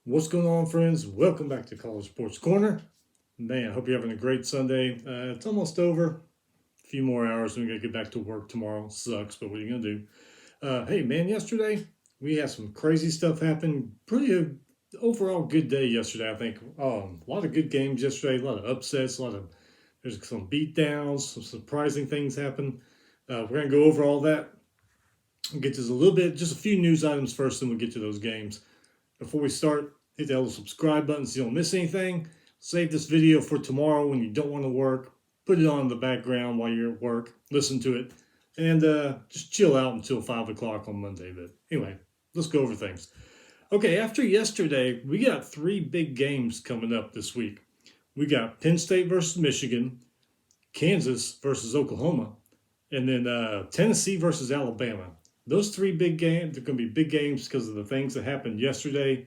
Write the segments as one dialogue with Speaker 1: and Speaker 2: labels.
Speaker 1: What's going on, friends? Welcome back to College Sports Corner. Man, I hope you're having a great Sunday. It's almost over. A few more hours and we gotta get back to work tomorrow. Sucks, but what are you gonna do? Hey, man, yesterday we had some crazy stuff happen. Pretty overall good day yesterday, I think. A lot of good games yesterday. A lot of upsets. There's some beatdowns. Some surprising things happen. We're gonna go over all that. We'll get to this a little bit. Just a few news items first, and we'll get to those games. Before we start, hit that little subscribe button so you don't miss anything. Save this video for tomorrow when you don't want to work. Put it on in the background while you're at work. Listen to it. And just chill out until 5 o'clock on Monday. But anyway, let's go over things. Okay, after yesterday, we got 3 big games coming up this week. We got Penn State versus Michigan, Kansas versus Oklahoma, and then Tennessee versus Alabama. Those 3 big games, they're going to be big games because of the things that happened yesterday.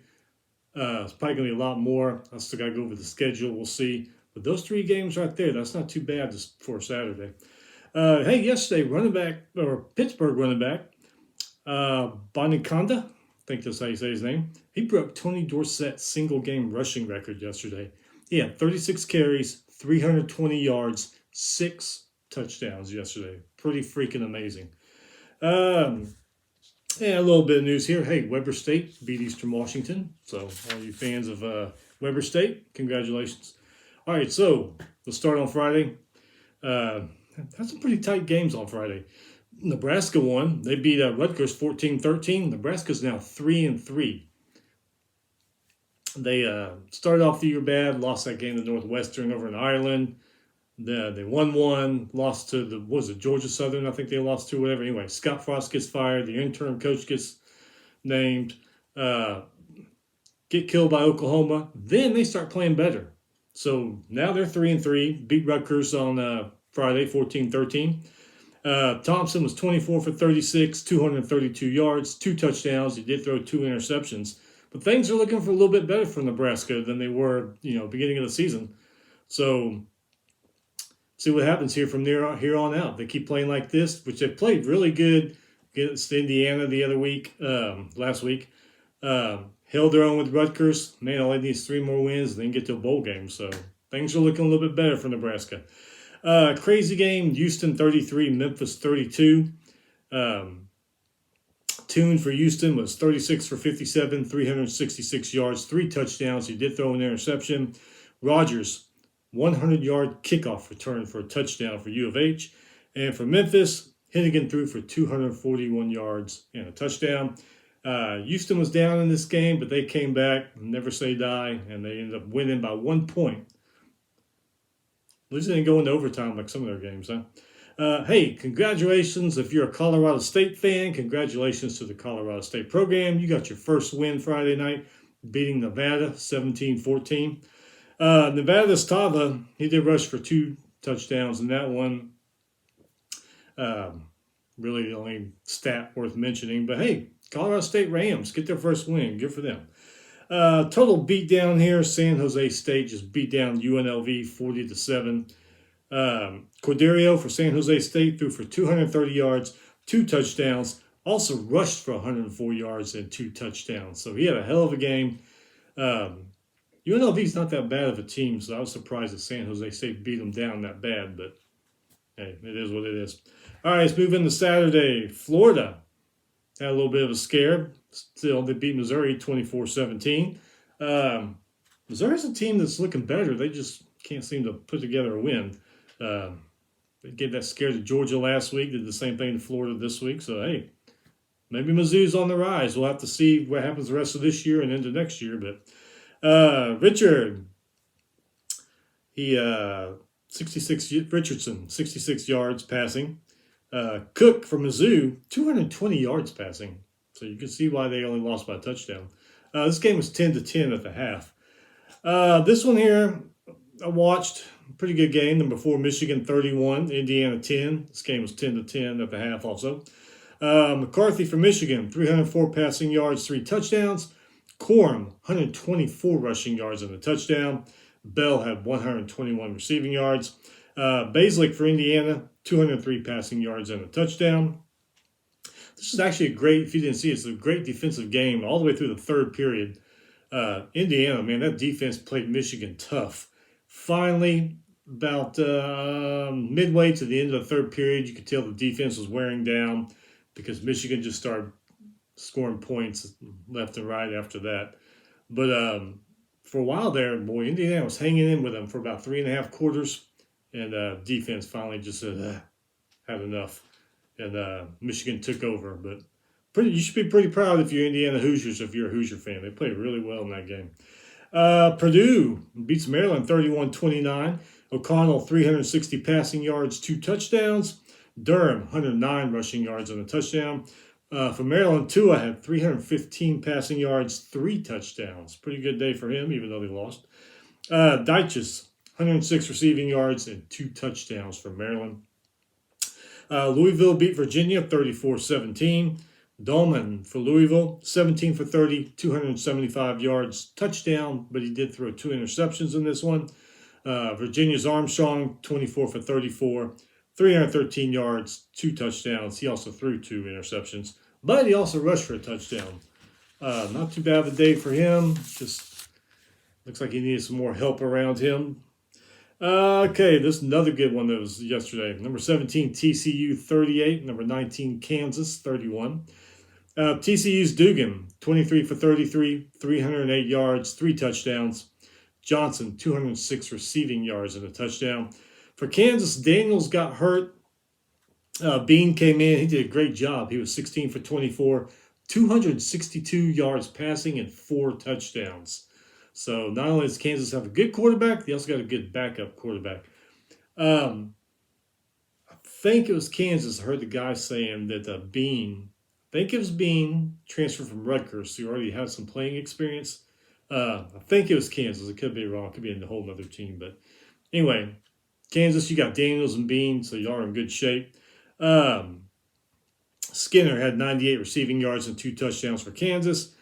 Speaker 1: It's probably going to be a lot more. I still got to go over the schedule. We'll see. But those 3 games right there, that's not too bad for Saturday. Hey, yesterday, Pittsburgh running back, Bonaconda, I think that's how you say his name. He broke Tony Dorsett's single-game rushing record yesterday. He had 36 carries, 320 yards, 6 touchdowns yesterday. Pretty freaking amazing. And a little bit of news here. Hey, Weber State beat Eastern Washington. So all you fans of Weber State, congratulations. All right, so let's start on Friday. Had some pretty tight games on Friday. Nebraska won. They beat Rutgers 14-13. Nebraska's now 3-3. They started off the year bad, lost that game to Northwestern over in Ireland. They won one, lost to Georgia Southern, I think they lost to, whatever. Anyway, Scott Frost gets fired. The interim coach gets named. Get killed by Oklahoma. Then they start playing better. So now they're 3-3. Beat Rutgers on Friday, 14-13. Thompson was 24 for 36, 232 yards, 2 touchdowns. He did throw 2 interceptions. But things are looking for a little bit better for Nebraska than they were, beginning of the season. So see what happens here from here on out. They keep playing like this, which they played really good against Indiana the other week, last week. Held their own with Rutgers. Man, all they need is 3 more wins and then get to a bowl game. So things are looking a little bit better for Nebraska. Crazy game, Houston 33, Memphis 32. Tune for Houston was 36 for 57, 366 yards, 3 touchdowns. He did throw an interception. Rogers, 100-yard kickoff return for a touchdown for U of H. And for Memphis, Hennigan threw for 241 yards and a touchdown. Houston was down in this game, but they came back, never say die, and they ended up winning by 1 point. At least they didn't go into overtime like some of their games, huh? Hey, congratulations. If you're a Colorado State fan, congratulations to the Colorado State program. You got your first win Friday night, beating Nevada 17-14. Nevada's Tava, he did rush for 2 touchdowns in that one. Really the only stat worth mentioning. But hey, Colorado State Rams get their first win. Good for them. Total beatdown here. San Jose State just beat down UNLV 40-7. Corderio for San Jose State threw for 230 yards, 2 touchdowns. Also rushed for 104 yards and 2 touchdowns. So he had a hell of a game. UNLV's not that bad of a team, so I was surprised that San Jose State beat them down that bad, but hey, it is what it is. All right, let's move into Saturday. Florida had a little bit of a scare. Still, they beat Missouri 24-17. Missouri's a team that's looking better. They just can't seem to put together a win. They gave that scare to Georgia last week, did the same thing to Florida this week. So, hey, maybe Mizzou's on the rise. We'll have to see what happens the rest of this year and into next year, but Richard, Richardson, 66 yards passing. Cook from Mizzou, 220 yards passing. So you can see why they only lost by a touchdown. This game was 10-10 at the half. This one here, I watched. Pretty good game. Number 4, Michigan 31, Indiana 10. This game was 10-10 at the half also. McCarthy from Michigan, 304 passing yards, 3 touchdowns. Corum, 124 rushing yards and a touchdown. Bell had 121 receiving yards. Basilick for Indiana, 203 passing yards and a touchdown. This is actually a great, if you didn't see it, it's a great defensive game all the way through the third period. Indiana, man, that defense played Michigan tough. Finally, about midway to the end of the third period, you could tell the defense was wearing down because Michigan just started scoring points left and right after that. But for a while there, boy, Indiana was hanging in with them for about 3.5 quarters, and defense finally just said, had enough, and Michigan took over. But you should be pretty proud if you're Indiana Hoosiers, if you're a Hoosier fan. They played really well in that game. Purdue beats Maryland 31-29. O'Connell, 360 passing yards, 2 touchdowns. Durham, 109 rushing yards and a touchdown. For Maryland, Tua had 315 passing yards, 3 touchdowns. Pretty good day for him, even though they lost. Deitches, 106 receiving yards and 2 touchdowns for Maryland. Louisville beat Virginia 34-17. Dolman for Louisville, 17 for 30, 275 yards, touchdown, but he did throw 2 interceptions in this one. Virginia's Armstrong, 24 for 34, 313 yards, 2 touchdowns. He also threw 2 interceptions, but he also rushed for a touchdown. Not too bad of a day for him. Just looks like he needed some more help around him. Okay, this is another good one that was yesterday. Number 17, TCU 38. Number 19, Kansas 31. TCU's Dugan, 23 for 33, 308 yards, 3 touchdowns. Johnson, 206 receiving yards and a touchdown. For Kansas, Daniels got hurt. Bean came in. He did a great job. He was 16 for 24, 262 yards passing and 4 touchdowns. So not only does Kansas have a good quarterback, they also got a good backup quarterback. I think it was Kansas. I heard the guy saying that Bean, I think it was Bean, transferred from Rutgers, who already had some playing experience. I think it was Kansas. It could be wrong. It could be a whole other team. But anyway, Kansas, you got Daniels and Bean, so you are in good shape. Skinner had 98 receiving yards and 2 touchdowns for Kansas.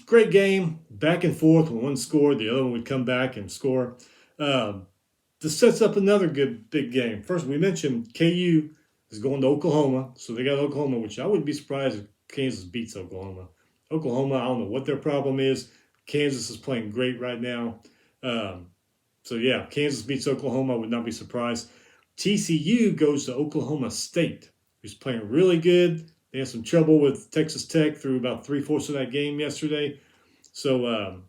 Speaker 1: Great game, back and forth. When one scored, the other one would come back and score. This sets up another good big game. First, we mentioned KU is going to Oklahoma, so they got Oklahoma, which I wouldn't be surprised if Kansas beats Oklahoma. Oklahoma, I don't know what their problem is. Kansas is playing great right now. So yeah, Kansas beats Oklahoma. I would not be surprised. TCU goes to Oklahoma State, who's playing really good. They had some trouble with Texas Tech through about 3/4 of that game yesterday. So,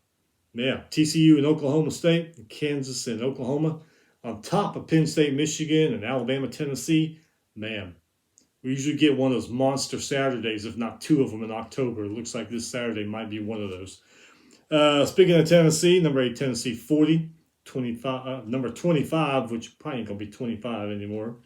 Speaker 1: yeah, TCU and Oklahoma State, Kansas and Oklahoma. On top of Penn State, Michigan, and Alabama, Tennessee, man, we usually get one of those monster Saturdays, if not 2 of them in October. It looks like this Saturday might be one of those. Speaking of Tennessee, number 8, Tennessee 40, 25, number 25, which probably ain't going to be 25 anymore.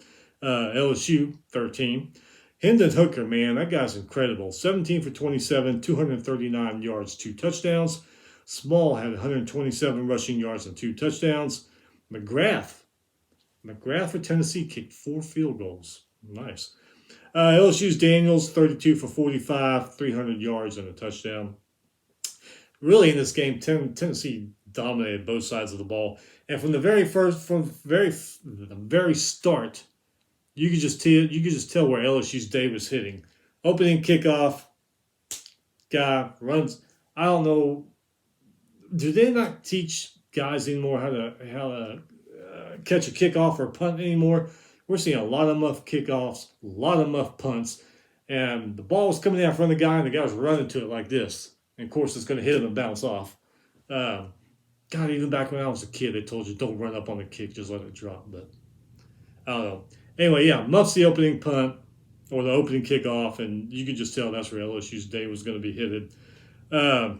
Speaker 1: LSU 13. Hendon Hooker, man, that guy's incredible. 17 for 27, 239 yards, 2 touchdowns. Small had 127 rushing yards and 2 touchdowns. McGrath for Tennessee kicked 4 field goals. Nice. LSU's Daniels, 32 for 45, 300 yards and a touchdown. Really, in this game, Tennessee dominated both sides of the ball. And from the very start, you could just tell where LSU's day was hitting. Opening kickoff, guy runs. I don't know. Do they not teach guys anymore how to catch a kickoff or punt anymore? We're seeing a lot of muff kickoffs, a lot of muff punts, and the ball was coming out in front of the guy, and the guy was running to it like this. And of course, it's going to hit him and bounce off. God, even back when I was a kid, they told you don't run up on the kick, just let it drop. But I don't know. Anyway, yeah, muffs the opening punt or the opening kickoff, and you could just tell that's where LSU's day was going to be headed.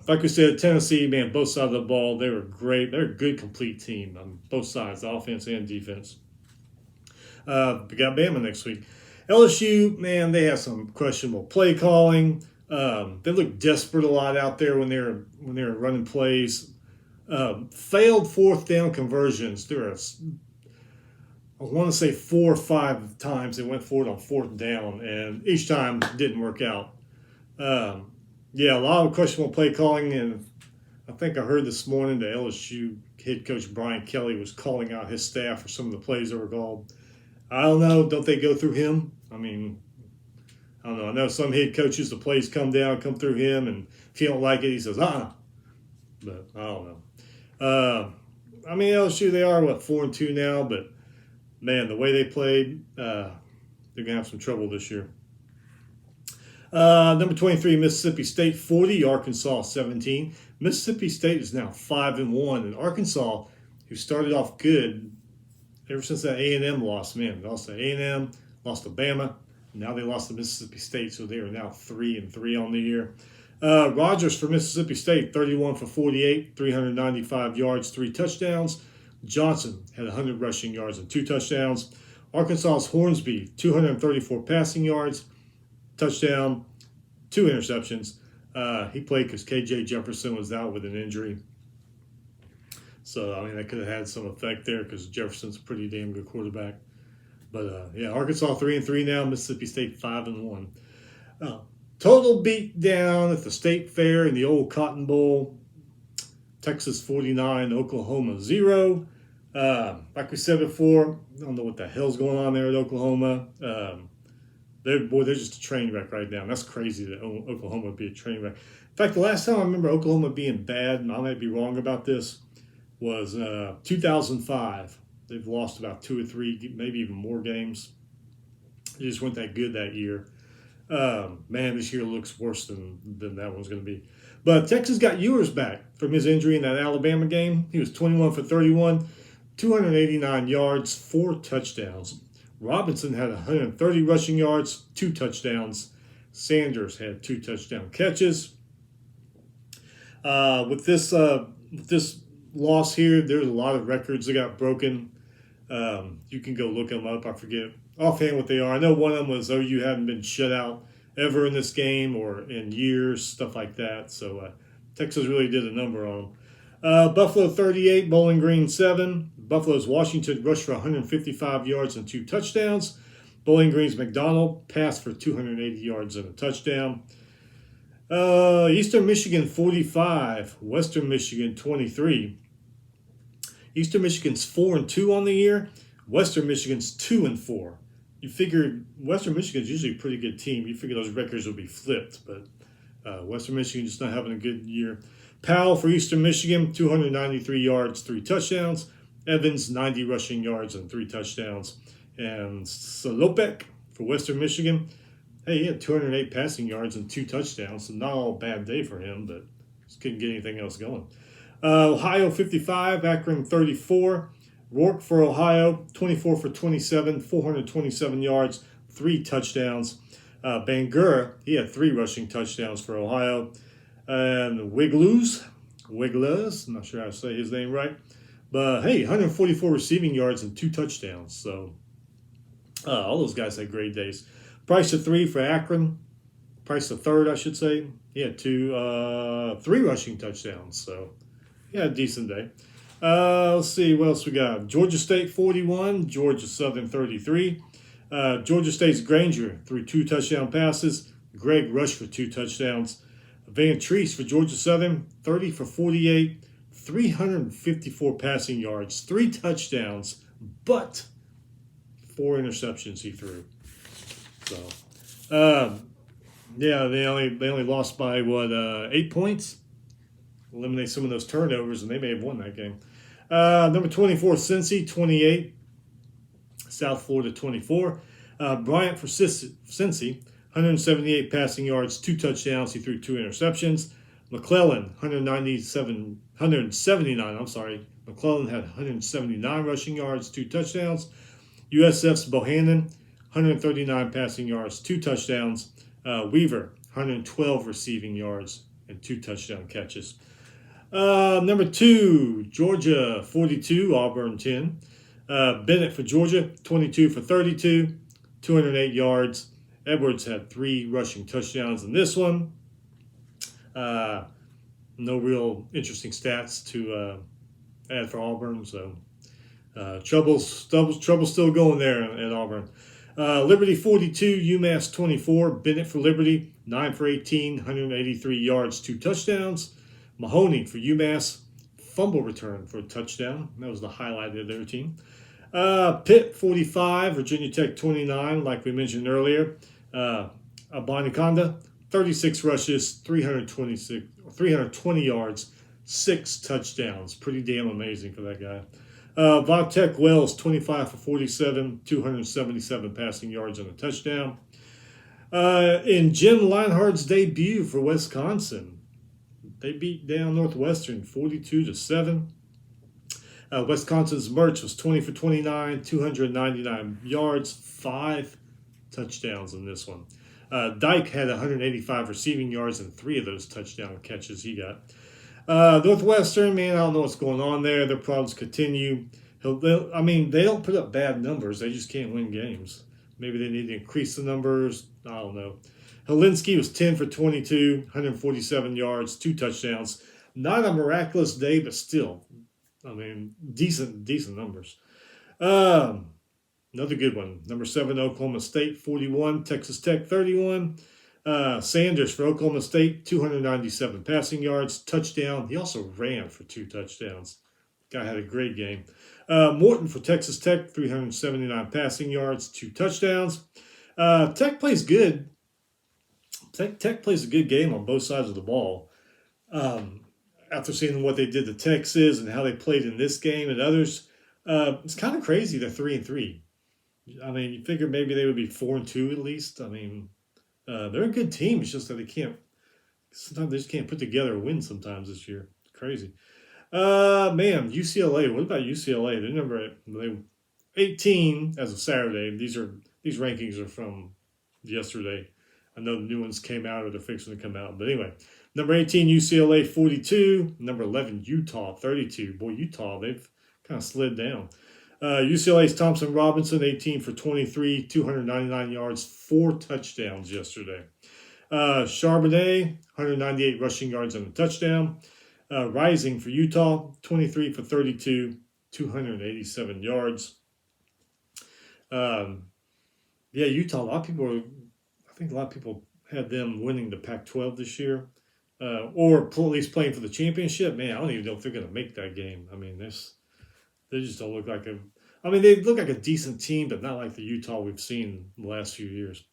Speaker 1: Like we said, Tennessee, man, both sides of the ball, they were great. They're a good, complete team on both sides, offense and defense. We got Bama next week. LSU, man, they have some questionable play calling. They look desperate a lot out there when they were running plays. Failed 4th down conversions. There are, I want to say 4 or 5 times they went for it on 4th down, and each time it didn't work out. Yeah, a lot of questionable play calling, and I think I heard this morning that LSU head coach Brian Kelly was calling out his staff for some of the plays that were called. I don't know. Don't they go through him? I mean, I know some head coaches, the plays come through him, and if you don't like it, he says, but I don't know. I mean, LSU, they are, 4-2 now, but man, the way they played, they're going to have some trouble this year. Number 23, Mississippi State 40, Arkansas 17. Mississippi State is now 5-1, and Arkansas, who started off good ever since that A&M loss, man, they lost to A&M, lost to Bama, now they lost to Mississippi State, so they are now 3-3 on the year. Rogers for Mississippi State, 31 for 48, 395 yards, 3 touchdowns. Johnson had 100 rushing yards and 2 touchdowns. Arkansas's Hornsby, 234 passing yards, touchdown, 2 interceptions. He played because KJ Jefferson was out with an injury. So, I mean, that could have had some effect there because Jefferson's a pretty damn good quarterback. But, yeah, Arkansas 3-3 now, Mississippi State 5-1. Total beat down at the State Fair in the old Cotton Bowl. Texas 49, Oklahoma 0. Like we said before, I don't know what the hell's going on there at Oklahoma. They're just a train wreck right now. And that's crazy that Oklahoma would be a train wreck. In fact, the last time I remember Oklahoma being bad, and I might be wrong about this, was 2005. They've lost about 2 or 3, maybe even more games. They just weren't that good that year. Man, this year looks worse than that one's going to be. But Texas got Ewers back from his injury in that Alabama game. He was 21 for 31, 289 yards, 4 touchdowns. Robinson had 130 rushing yards, 2 touchdowns. Sanders had 2 touchdown catches. With this loss here, there's a lot of records that got broken. You can go look them up. I forget offhand what they are. I know one of them was OU hadn't been shut out ever in this game or in years, stuff like that. So Texas really did a number on them. Buffalo 38, Bowling Green 7. Buffalo's Washington rushed for 155 yards and 2 touchdowns. Bowling Green's McDonald passed for 280 yards and a touchdown. Eastern Michigan 45, Western Michigan 23. Eastern Michigan's 4-2 on the year. Western Michigan's 2-4. You figured Western Michigan's usually a pretty good team. You figure those records would be flipped, but Western Michigan just not having a good year. Powell for Eastern Michigan, 293 yards, 3 touchdowns. Evans, 90 rushing yards and 3 touchdowns. And Solopek for Western Michigan, hey, he had 208 passing yards and 2 touchdowns, so not all a bad day for him, but just couldn't get anything else going. Ohio 55, Akron 34. Rourke for Ohio, 24 for 27, 427 yards, 3 touchdowns. Bangura, he had 3 rushing touchdowns for Ohio. And Wiglusz, I'm not sure how to say his name right. But, hey, 144 receiving yards and 2 touchdowns. So, all those guys had great days. Price of 3 for Akron. Price of 3rd, I should say. He had 3 rushing touchdowns. So, he had a decent day. Let's see what else we got. Georgia State 41, Georgia Southern 33. Georgia State's Granger threw 2 touchdown passes. Greg rushed for 2 touchdowns. Van Treese for Georgia Southern, 30 for 48, 354 passing yards, 3 touchdowns, but 4 interceptions he threw. So, yeah, they only lost by 8 points. Eliminate some of those turnovers, and they may have won that game. Number 24, Cincy, 28. South Florida, 24. Bryant for Cincy, 178 passing yards, 2 touchdowns. He threw 2 interceptions. McClellan, 179. McClellan had 179 rushing yards, 2 touchdowns. USF's Bohannon, 139 passing yards, 2 touchdowns. Weaver, 112 receiving yards and 2 touchdown catches. Number 2, Georgia 42, Auburn 10. Bennett for Georgia, 22 for 32, 208 yards. Edwards had 3 rushing touchdowns in this one. No real interesting stats to add for Auburn, so trouble's still going there at Auburn. Liberty 42, UMass 24. Bennett for Liberty, 9 for 18, 183 yards, 2 touchdowns. Mahoney for UMass, fumble return for a touchdown. That was the highlight of their team. Pitt 45, Virginia Tech 29, like we mentioned earlier. Abaniconda, 36 rushes, 320 yards, 6 touchdowns. Pretty damn amazing for that guy. Vontek Wells, 25 for 47, 277 passing yards and a touchdown. In Jim Leinhardt's debut for Wisconsin, they beat down Northwestern 42-7. Wisconsin's Mertz was 20 for 29, 299 yards, 5 touchdowns in this one. Dyke had 185 receiving yards and 3 of those touchdown catches he got. Northwestern, man, I don't know what's going on there. Their problems continue. I mean, they don't put up bad numbers. They just can't win games. Maybe they need to increase the numbers. I don't know. Helinski was 10 for 22, 147 yards, 2 touchdowns. Not a miraculous day, but still, I mean, decent numbers. Another good one. Number 7, Oklahoma State, 41. Texas Tech, 31. Sanders for Oklahoma State, 297 passing yards, touchdown. He also ran for 2 touchdowns. Guy had a great game. Morton for Texas Tech, 379 passing yards, 2 touchdowns. Tech plays good. Tech plays a good game on both sides of the ball. After seeing what they did to Texas and how they played in this game and others, it's kind of crazy they're 3-3. I mean, you figure maybe they would be 4-2 at least. I mean, they're a good team. It's just that sometimes they just can't put together a win sometimes this year. It's crazy. Man, UCLA. What about UCLA? They're number 18 as of Saturday. These rankings are from yesterday. I know the new ones came out or they're fixing to come out. But anyway, number 18, UCLA, 42. Number 11, Utah, 32. Boy, Utah, they've kind of slid down. UCLA's Thompson Robinson, 18 for 23, 299 yards, 4 touchdowns yesterday. Charbonnet, 198 rushing yards and a touchdown. Rising for Utah, 23 for 32, 287 yards. Utah, I think a lot of people had them winning the Pac-12 this year, or at least playing for the championship. Man, I don't even know if they're going to make that game. I mean, they just don't look like they look like a decent team, but not like the Utah we've seen in the last few years.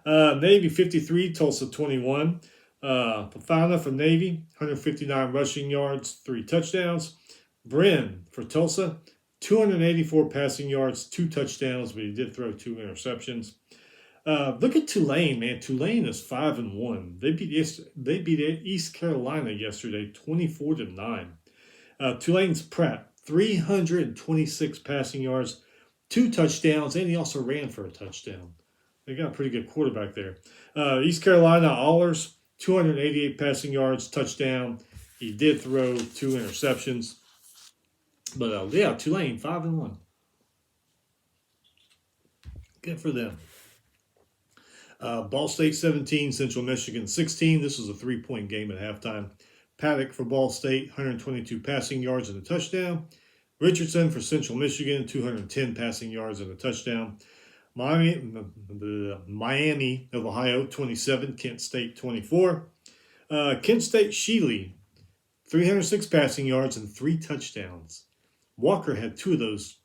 Speaker 1: Navy 53, Tulsa 21. Fafana for Navy, 159 rushing yards, 3 touchdowns. Brin for Tulsa, 284 passing yards, 2 touchdowns, but he did throw 2 interceptions. Look at Tulane, man. Tulane is 5-1. They beat East Carolina yesterday, 24-9. Tulane's Pratt, 326 passing yards, 2 touchdowns, and he also ran for a touchdown. They got a pretty good quarterback there. East Carolina, Allers, 288 passing yards, touchdown. He did throw 2 interceptions. But Tulane, 5-1. Good for them. Ball State 17, Central Michigan 16. This was a 3-point game at halftime. Paddock for Ball State, 122 passing yards and a touchdown. Richardson for Central Michigan, 210 passing yards and a touchdown. Miami of Ohio, 27. Kent State, 24. Kent State Shealy, 306 passing yards and 3 touchdowns. Walker had 2 of those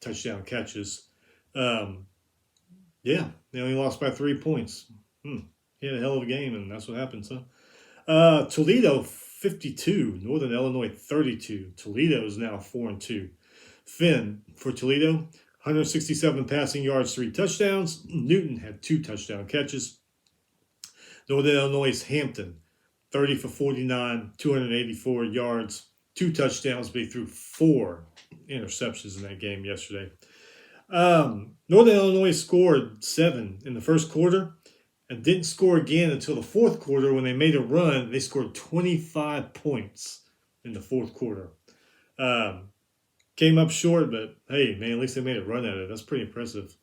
Speaker 1: touchdown catches. They only lost by 3 points. He had a hell of a game, and that's what happens, huh? Toledo, 52. Northern Illinois, 32. Toledo is now 4-2. Finn for Toledo, 167 passing yards, 3 touchdowns. Newton had 2 touchdown catches. Northern Illinois' Hampton, 30 for 49, 284 yards, 2 touchdowns, but he threw 4 interceptions in that game yesterday. Northern Illinois scored 7 in the first quarter and didn't score again until the fourth quarter when they made a run. They scored 25 points in the fourth quarter. Came up short, but hey, man, at least they made a run at it. That's pretty impressive,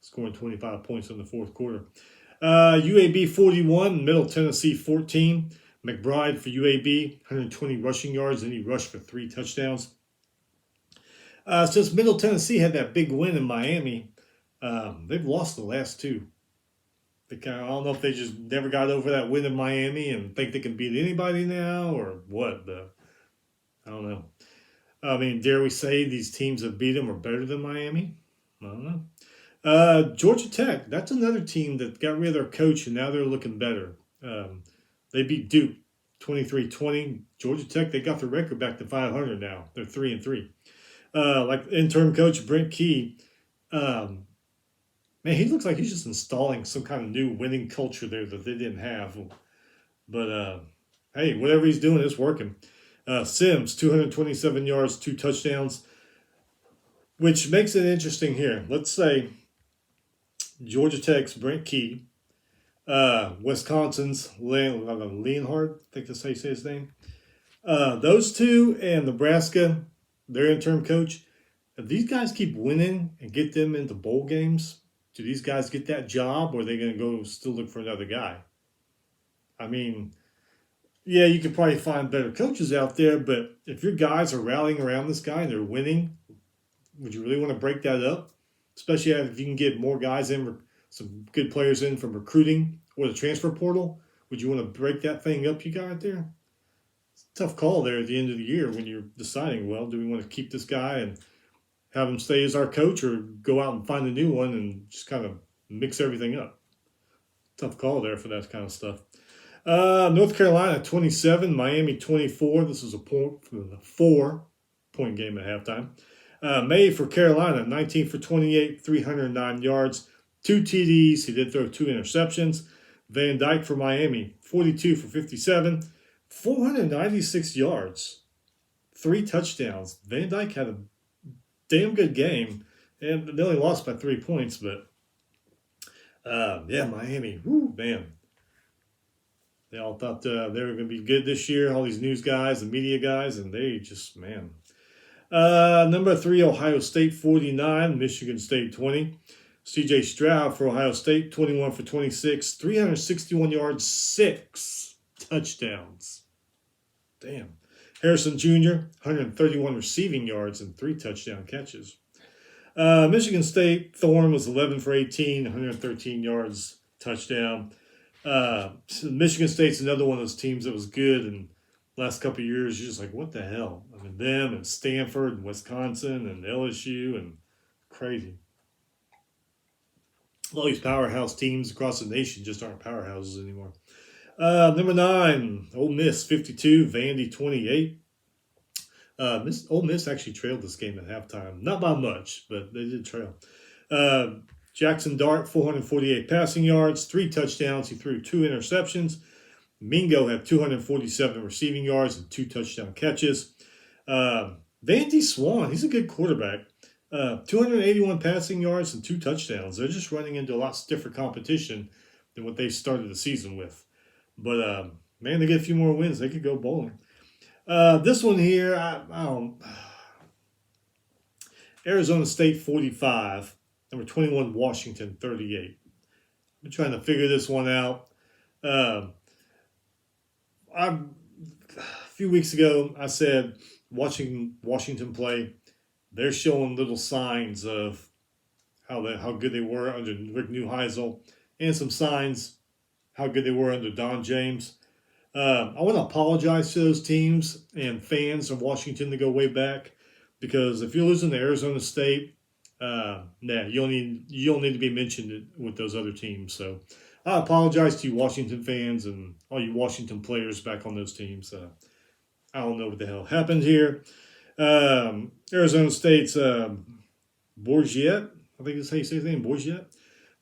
Speaker 1: scoring 25 points in the fourth quarter. UAB 41, Middle Tennessee 14. McBride for UAB, 120 rushing yards, and he rushed for 3 touchdowns. Since Middle Tennessee had that big win in Miami, they've lost the last 2. I don't know if they just never got over that win in Miami and think they can beat anybody now or what, but I don't know. I mean, dare we say these teams that beat them are better than Miami? I don't know. Georgia Tech, that's another team that got rid of their coach and now they're looking better. They beat Duke 23-20. Georgia Tech, they got the record back to 500 now. They're 3-3. Like interim coach Brent Key, man, he looks like he's just installing some kind of new winning culture there that they didn't have. But hey, whatever he's doing, it's working. Sims, 227 yards, 2 touchdowns, which makes it interesting here. Let's say Georgia Tech's Brent Key, Wisconsin's Leonhard, I think that's how you say his name. Those two and Nebraska, their interim coach, if these guys keep winning and get them into bowl games, do these guys get that job, or are they going to go still look for another guy? I mean, yeah, you could probably find better coaches out there, but if your guys are rallying around this guy and they're winning, would you really want to break that up? Especially if you can get more guys in, some good players in from recruiting or the transfer portal. Would you want to break that thing up you got out there? It's a tough call there at the end of the year when you're deciding, well, do we want to keep this guy and have him stay as our coach, or go out and find a new one and just kind of mix everything up? Tough call there for that kind of stuff. North Carolina 27, Miami 24. This is a 4-point game at halftime. May for Carolina, 19 for 28, 309 yards, 2 TDs. He did throw 2 interceptions. Van Dyke for Miami, 42 for 57, 496 yards, 3 touchdowns. Van Dyke had a damn good game, and they only lost by 3 points, but yeah, Miami, whoo, man. They all thought they were going to be good this year, all these news guys, the media guys, and they just, man. Number 3, Ohio State 49, Michigan State 20. C.J. Stroud for Ohio State, 21 for 26, 361 yards, 6 touchdowns. Damn. Harrison Jr., 131 receiving yards and 3 touchdown catches. Michigan State, Thorne was 11 for 18, 113 yards, touchdown. Michigan State's another one of those teams that was good, and last couple of years, you're just like, what the hell? I mean, them and Stanford and Wisconsin and LSU and crazy. All these powerhouse teams across the nation just aren't powerhouses anymore. Number 9, Ole Miss 52, Vandy 28. Ole Miss actually trailed this game at halftime. Not by much, but they did trail. Jackson Dart, 448 passing yards, 3 touchdowns. He threw 2 interceptions. Mingo had 247 receiving yards and 2 touchdown catches. Vandy Swan, he's a good quarterback. 281 passing yards and 2 touchdowns. They're just running into a lot stiffer competition than what they started the season with. But, man, they get a few more wins. They could go bowling. This one here, I don't. Arizona State 45. Number 21, Washington 38. I'm trying to figure this one out. A few weeks ago, I said, watching Washington play, they're showing little signs of how good they were under Rick Neuheisel, and some signs how good they were under Don James. I want to apologize to those teams and fans of Washington to go way back, because if you're losing to Arizona State, you don't need to be mentioned with those other teams. So I apologize to you Washington fans and all you Washington players back on those teams. I don't know what the hell happened here. Arizona State's Bourget, I think that's how you say his name, Bourget.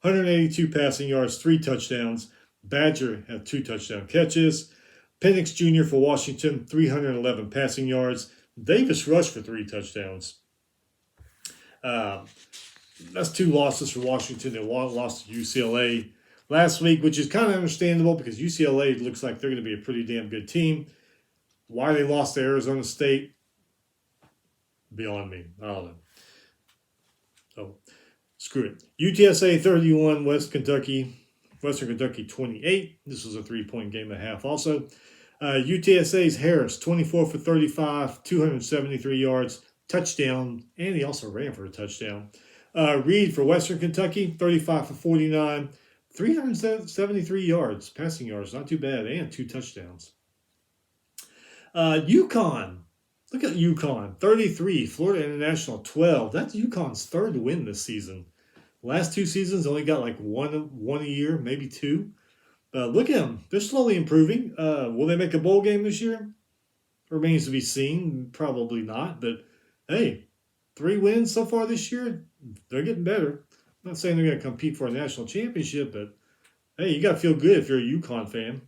Speaker 1: 182 passing yards, 3 touchdowns. Badger had 2 touchdown catches. Penix Jr. for Washington, 311 passing yards. Davis rushed for 3 touchdowns. That's 2 losses for Washington. They lost to UCLA last week, which is kind of understandable because UCLA looks like they're going to be a pretty damn good team. Why they lost to Arizona State, beyond me. I don't know. So, screw it. UTSA 31, Western Kentucky 28. This was a 3-point game and a half also. UTSA's Harris, 24 for 35, 273 yards, touchdown, and he also ran for a touchdown. Reed for Western Kentucky, 35 for 49, 373 yards, passing yards, not too bad, and 2 touchdowns. UConn, look at UConn, 33, Florida International 12. That's UConn's 3rd win this season. Last 2 seasons only got like one a year, maybe 2. Look at them. They're slowly improving. Will they make a bowl game this year? Remains to be seen. Probably not. But hey, 3 wins so far this year. They're getting better. I'm not saying they're going to compete for a national championship, but hey, you got to feel good if you're a UConn fan.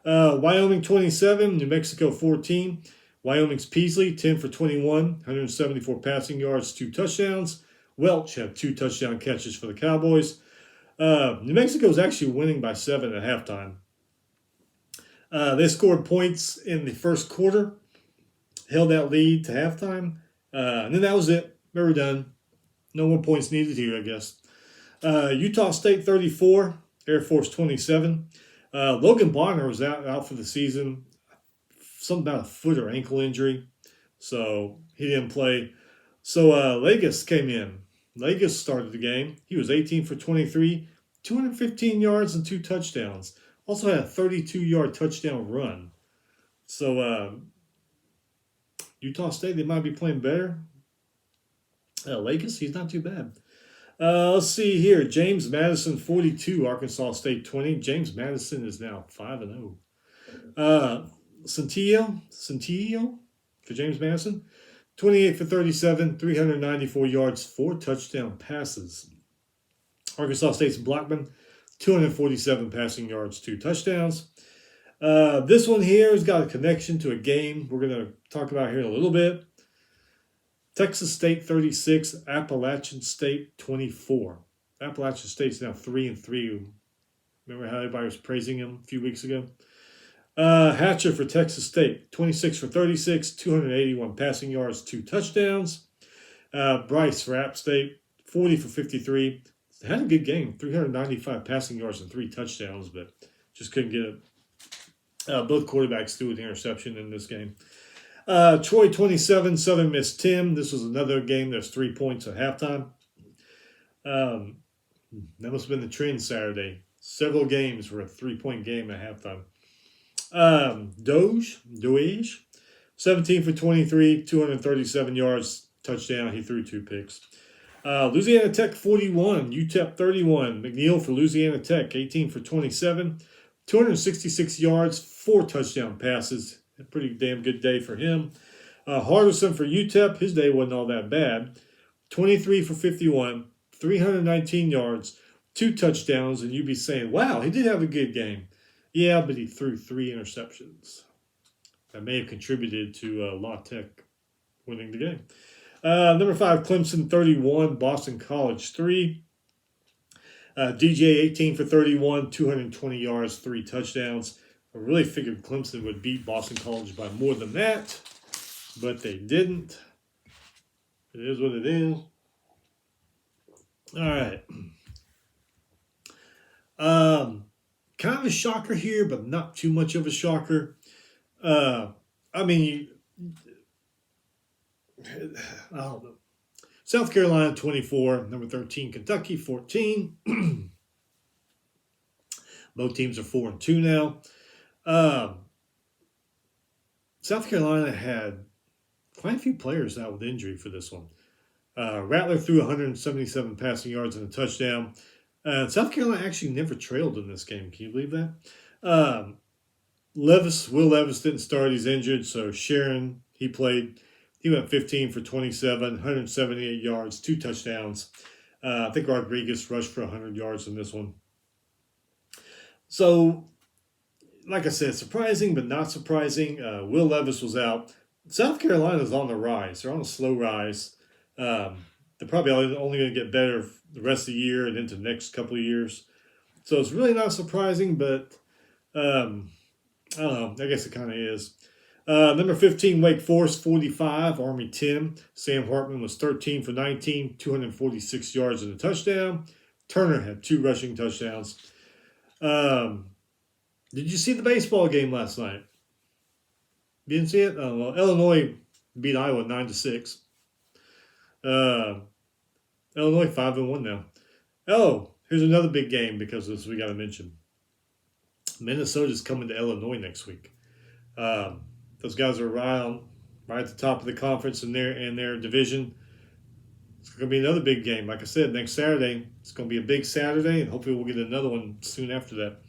Speaker 1: Wyoming 27, New Mexico 14. Wyoming's Peasley 10 for 21, 174 passing yards, 2 touchdowns. Welch had 2 touchdown catches for the Cowboys. New Mexico's actually winning by 7 at halftime. They scored points in the first quarter, held that lead to halftime, and then that was it. They were done. No more points needed here, I guess. Utah State 34, Air Force 27. Logan Bonner was out for the season. Something about a foot or ankle injury, so he didn't play. So Legas came in. Legas started the game. He was 18 for 23, 215 yards and 2 touchdowns. Also had a 32-yard touchdown run. So Utah State, they might be playing better. Legas, he's not too bad. Let's see here. James Madison, 42, Arkansas State 20. James Madison is now 5-0. Centillo for James Madison, 28 for 37, 394 yards, 4 touchdown passes. Arkansas State's Blackman, 247 passing yards, 2 touchdowns. This one here has got a connection to a game we're going to talk about here in a little bit. Texas State 36, Appalachian State 24. Appalachian State's now 3-3. Remember how everybody was praising him a few weeks ago? Hatcher for Texas State, 26 for 36, 281 passing yards, 2 touchdowns. Bryce for App State, 40 for 53. Had a good game, 395 passing yards and 3 touchdowns, but just couldn't get it. Both quarterbacks threw an interception in this game. Troy 27, Southern Miss 10. This was another game. There's 3 points at halftime. That must have been the trend Saturday. Several games were a 3-point game at halftime. Doge, 17 for 23, 237 yards, touchdown. He threw 2 picks. Louisiana Tech 41, UTEP 31. McNeil for Louisiana Tech, 18 for 27, 266 yards, 4 touchdown passes. A pretty damn good day for him. Hardison for UTEP, his day wasn't all that bad. 23 for 51, 319 yards, 2 touchdowns, and you'd be saying, wow, he did have a good game. Yeah, but he threw 3 interceptions. That may have contributed to La Tech winning the game. Number 5, Clemson 31, Boston College 3. DJ 18 for 31, 220 yards, 3 touchdowns. I really figured Clemson would beat Boston College by more than that, but they didn't. It is what it is. All right. Kind of a shocker here, but not too much of a shocker. I don't know. South Carolina 24, number 13, Kentucky 14. Both teams are 4-2 now. South Carolina had quite a few players out with injury for this one. Rattler threw 177 passing yards and a touchdown. South Carolina actually never trailed in this game. Can you believe that? Will Levis didn't start. He's injured. So Sharon, he played. He went 15 for 27, 178 yards, 2 touchdowns. I think Rodriguez rushed for 100 yards in this one. So, like I said, surprising but not surprising. Will Levis was out. South Carolina's on the rise. They're on a slow rise. They're probably only going to get better the rest of the year and into the next couple of years. So it's really not surprising, but I don't know. I guess it kind of is. Number 15, Wake Forest 45, Army 10. Sam Hartman was 13 for 19, 246 yards and a touchdown. Turner had 2 rushing touchdowns. Did you see the baseball game last night? Didn't see it? Oh, well, Illinois beat Iowa 9-6. Illinois 5-1 now. Oh, here's another big game because this we got to mention. Minnesota's coming to Illinois next week. Those guys are right at the top of the conference in their division. It's going to be another big game. Like I said, next Saturday. It's going to be a big Saturday, and hopefully we'll get another one soon after that.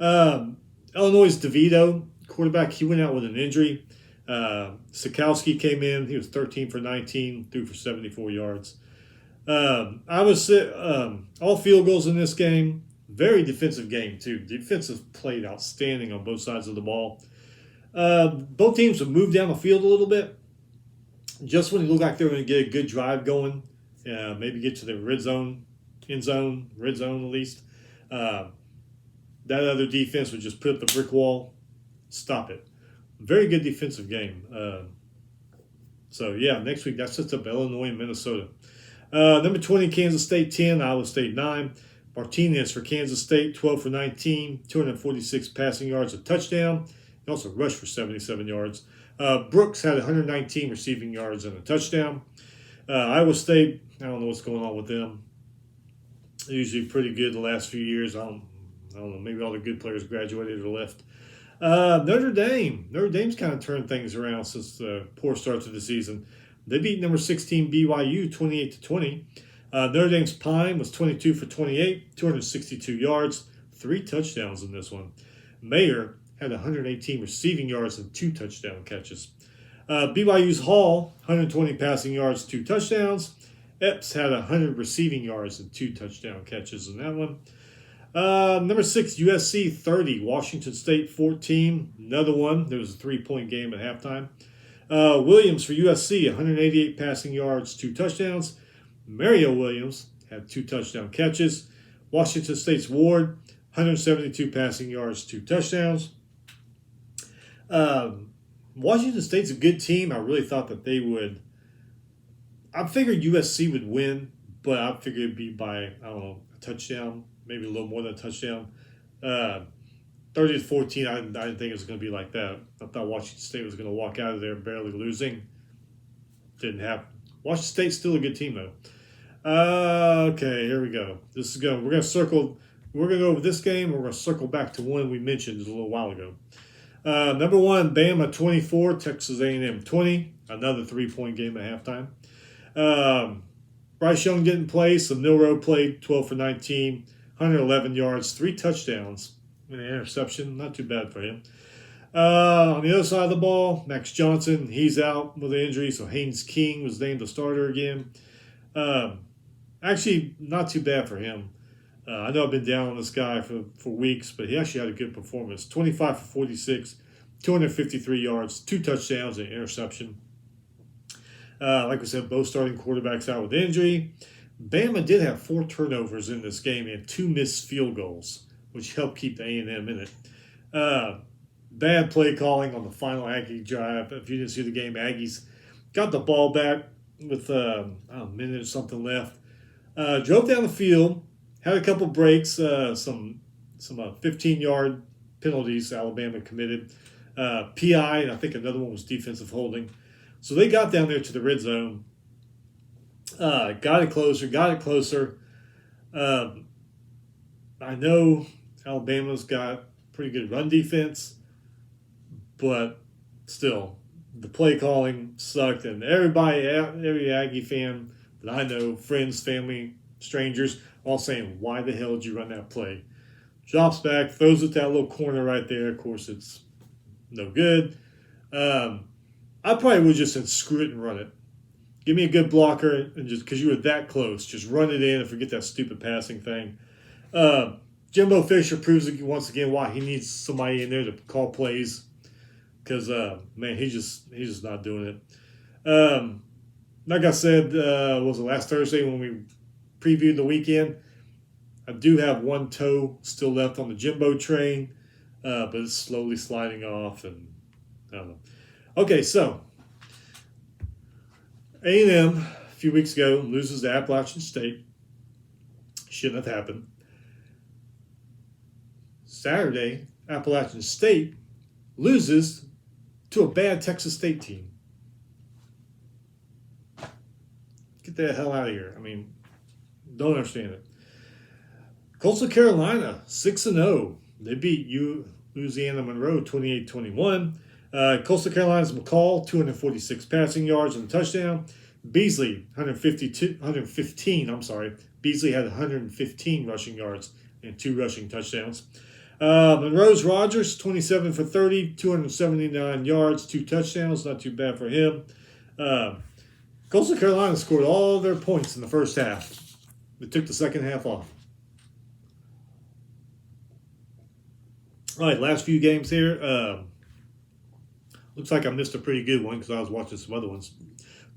Speaker 1: Um, Illinois' DeVito, quarterback, he went out with an injury. Sikowski came in. He was 13 for 19, threw for 74 yards. I was all field goals in this game. Very defensive game, too. Defensive played outstanding on both sides of the ball. Both teams have moved down the field a little bit. Just when it looked like they were going to get a good drive going, maybe get to the red zone, red zone at least. That other defense would just put up the brick wall, stop it. Very good defensive game. So, yeah, next week that sets up Illinois and Minnesota. Number 20, Kansas State 10, Iowa State 9. Martinez for Kansas State, 12 for 19, 246 passing yards, a touchdown. He also rushed for 77 yards. Brooks had 119 receiving yards and a touchdown. Iowa State, I don't know what's going on with them. They're usually pretty good the last few years. I don't know, maybe all the good players graduated or left. Notre Dame's kind of turned things around since the poor start to the season. They beat number 16 BYU 28-20. Notre Dame's Pine was 22 for 28, 262 yards, 3 touchdowns in this one. Mayer had 118 receiving yards and 2 touchdown catches. BYU's Hall, 120 passing yards, 2 touchdowns. Epps had 100 receiving yards and 2 touchdown catches in that one. Number 6, USC 30, Washington State 14. Another one. There was a 3-point game at halftime. Williams for USC, 188 passing yards, 2 touchdowns. Mario Williams had 2 touchdown catches. Washington State's Ward, 172 passing yards, 2 touchdowns. Washington State's a good team. I really thought that they would. I figured USC would win, but I figured it'd be by, I don't know, a touchdown, maybe a little more than a touchdown. 30-14, I didn't think it was going to be like that. I thought Washington State was going to walk out of there barely losing. Didn't happen. Washington State's still a good team, though. Okay, here we go. We're going to go over this game. We're going to circle back to one we mentioned a little while ago. Number 1, Bama 24, Texas A&M 20. Another 3-point game at halftime. Bryce Young didn't play, so Milroe played 12 for 19, 111 yards, 3 touchdowns, and an interception. Not too bad for him. On the other side of the ball, Max Johnson, he's out with an injury, so Haynes King was named the starter again. Actually, not too bad for him. I know I've been down on this guy for weeks, but he actually had a good performance. 25 for 46, 253 yards, 2 touchdowns, and an interception. Like we said, both starting quarterbacks out with injury. Bama did have 4 turnovers in this game and 2 missed field goals, which helped keep the A&M in it. Bad play calling on the final Aggie drive. If you didn't see the game, Aggies got the ball back with a minute or something left. Drove down the field, had a couple breaks, some 15-yard penalties Alabama committed. PI, and I think another one was defensive holding. So they got down there to the red zone, got it closer. I know Alabama's got pretty good run defense, but still, the play calling sucked, and every Aggie fan that I know, friends, family, strangers, all saying, why the hell did you run that play? Drops back, throws it that little corner right there. Of course, it's no good. I probably would just said, screw it and run it. Give me a good blocker, and just because you were that close, just run it in and forget that stupid passing thing. Jimbo Fisher proves once again why he needs somebody in there to call plays, because man, he's just not doing it. Like I said, was it last Thursday when we previewed the weekend? I do have one toe still left on the Jimbo train, but it's slowly sliding off, and I don't know. Okay, so A&M a few weeks ago loses to Appalachian State. Shouldn't have happened. Saturday, Appalachian State loses to a bad Texas State team. Get the hell out of here. I mean, don't understand it. Coastal Carolina, 6-0. They beat Louisiana Monroe 28-21. Coastal Carolina's McCall, 246 passing yards and a touchdown. Beasley, 115. Beasley had 115 rushing yards and 2 rushing touchdowns. Monroe's Rogers, 27 for 30, 279 yards, 2 touchdowns. Not too bad for him. Coastal Carolina scored all their points in the first half. They took the second half off. All right, last few games here. Looks like I missed a pretty good one because I was watching some other ones.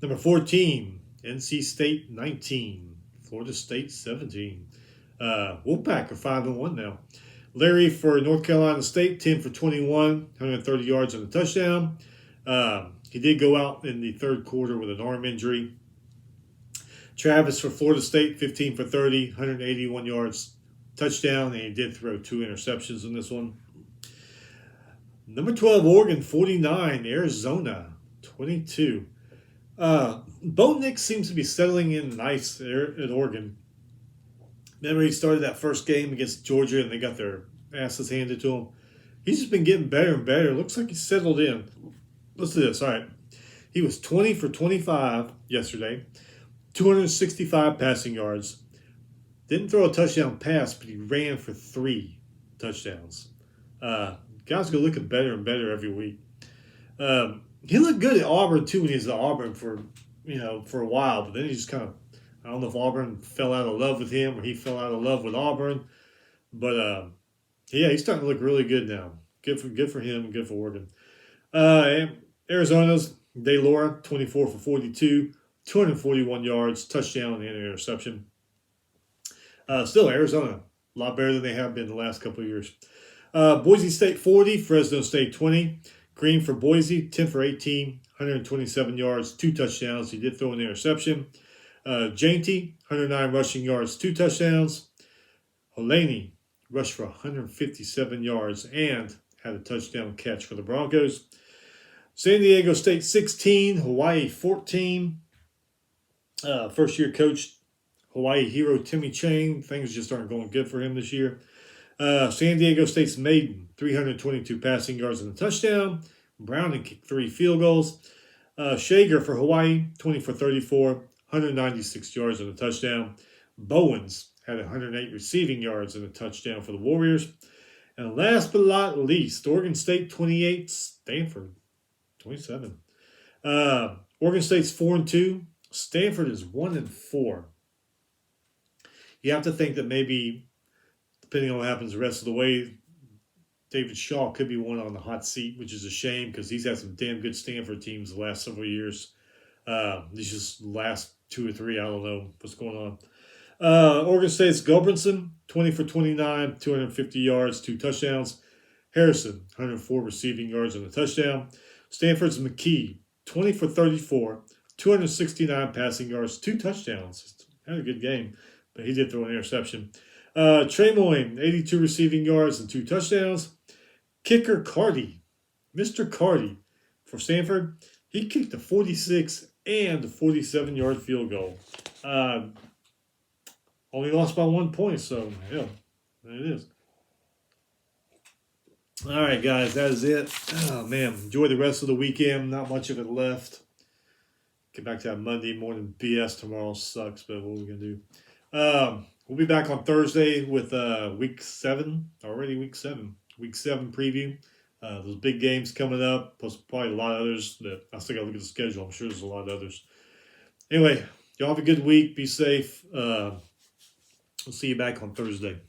Speaker 1: Number 14, NC State 19, Florida State 17. Wolfpack are 5-1 now. Larry for North Carolina State, 10 for 21, 130 yards and a touchdown. He did go out in the third quarter with an arm injury. Travis for Florida State, 15 for 30, 181 yards, touchdown, and he did throw 2 interceptions in this one. Number 12, Oregon, 49, Arizona, 22. Bo Nix seems to be settling in nice there at Oregon. Remember, he started that first game against Georgia and they got their asses handed to him. He's just been getting better and better. Looks like he's settled in. Listen to this. All right. He was 20 for 25 yesterday, 265 passing yards. Didn't throw a touchdown pass, but he ran for 3 touchdowns. Guys are looking better and better every week. He looked good at Auburn, too, when he was at Auburn for a while. But then he just kind of, I don't know if Auburn fell out of love with him or he fell out of love with Auburn. But, yeah, he's starting to look really good now. Good for him and good for Oregon. Arizona's De Laura, 24 for 42, 241 yards, touchdown, and an interception. Still, Arizona, a lot better than they have been the last couple of years. Boise State 40, Fresno State 20. Green for Boise, 10 for 18, 127 yards, 2 touchdowns. He did throw an interception. Jainty, 109 rushing yards, 2 touchdowns. Olaney rushed for 157 yards and had a touchdown catch for the Broncos. San Diego State 16, Hawaii 14. First-year coach, Hawaii hero Timmy Chang. Things just aren't going good for him this year. San Diego State's Maiden, 322 passing yards and a touchdown. Browning kicked 3 field goals. Shager for Hawaii, 20 for 34, 196 yards and a touchdown. Bowens had 108 receiving yards and a touchdown for the Warriors. And last but not least, Oregon State 28, Stanford 27. Oregon State's 4-2. Stanford is 1-4. You have to think that maybe, depending on what happens the rest of the way, David Shaw could be one on the hot seat, which is a shame because he's had some damn good Stanford teams the last several years. These just last 2 or 3, I don't know what's going on. Oregon State's Gulbranson, 20 for 29, 250 yards, 2 touchdowns. Harrison, 104 receiving yards and a touchdown. Stanford's McKee, 20 for 34, 269 passing yards, 2 touchdowns. Had a good game, but he did throw an interception. Trey Moyne, 82 receiving yards and 2 touchdowns. Kicker Carty, Mr. Carty for Stanford, he kicked a 46 and a 47-yard field goal. Only lost by 1 point, so, yeah, there it is. All right, guys, that is it. Oh, man, enjoy the rest of the weekend. Not much of it left. Get back to that Monday morning BS tomorrow. Sucks, but what are we going to do? We'll be back on Thursday with week 7. Already week 7. Week 7 preview. Those big games coming up. Plus probably a lot of others that I still got to look at the schedule. I'm sure there's a lot of others. Anyway, y'all have a good week. Be safe. We'll see you back on Thursday.